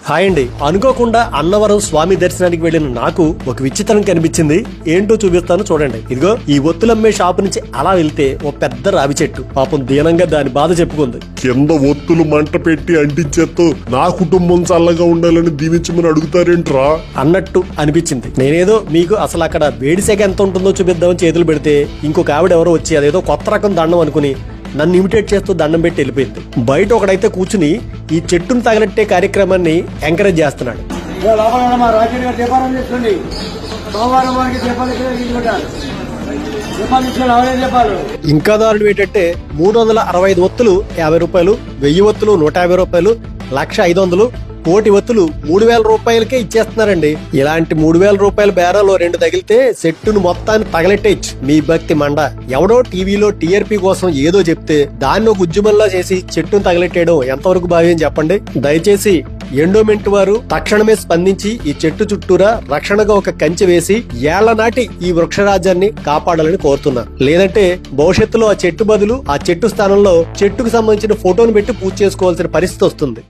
Hi అండి. అనుకోకుండా అన్నవరం స్వామి దర్శనానికి వెళ్లిన నాకు ఒక విచిత్రం కనిపించింది. ఏంటో చూపిస్తాను చూడండి. ఇదిగో ఈ ఒత్తులమ్మే షాపు నుంచి అలా వెళ్తే ఓ పెద్ద రావి చెట్టు. పాపం దీనంగా దాని బాధ చెప్పుకుంది. కింద ఒత్తులు మంట పెట్టి అంటించేస్తూ నా కుటుంబం చల్లగా ఉండాలని దీవించమని అడుగుతారేంట్రా అన్నట్టు అనిపించింది. నేనేదో మీకు అసలు అక్కడ వేడిసేగ ఎంత ఉంటుందో చూపిద్దామని చేతులు పెడితే ఇంకొక ఆవిడ ఎవరో వచ్చి అదేదో కొత్త రకం దండం అనుకుని నన్ను ఇమిటేట్ చేస్తూ దండం పెట్టి వెళ్ళిపోయింది. బయట ఒకడైతే కూర్చుని ఈ చెట్టును తగలెట్టే కార్యక్రమాన్ని ఎంకరేజ్ చేస్తున్నాడు. ఇంకా దారుణం ఏంటంటే 365 ఒత్తులు 50 రూపాయలు, 1000 ఒత్తులు 150 రూపాయలు, 1,500, కోటి ఒత్తులు 3,000 రూపాయలకే ఇచ్చేస్తున్నారండి. ఇలాంటి 3,000 రూపాయల బేరాలో 2 తగిలితే సెట్టును మొత్తాన్ని తగలెట్టేయచ్చు. మీ భక్తి మండ. ఎవడో టీవీలో టీఆర్పీ కోసం ఏదో చెప్తే దాన్ని ఒక ఉద్యమంలా చేసి చెట్టును తగలెట్టేయడం ఎంతవరకు భావ్యం చెప్పండి. దయచేసి ఎండోమెంట్ వారు తక్షణమే స్పందించి ఈ చెట్టు చుట్టూరా రక్షణగా ఒక కంచె వేసి ఏళ్ల నాటి ఈ వృక్షరాజ్యాన్ని కాపాడాలని కోరుతున్నారు. లేదంటే భవిష్యత్తులో ఆ చెట్టు బదులు ఆ చెట్టు స్థానంలో చెట్టుకు సంబంధించిన ఫోటోను పెట్టి పూజ చేసుకోవాల్సిన పరిస్థితి వస్తుంది.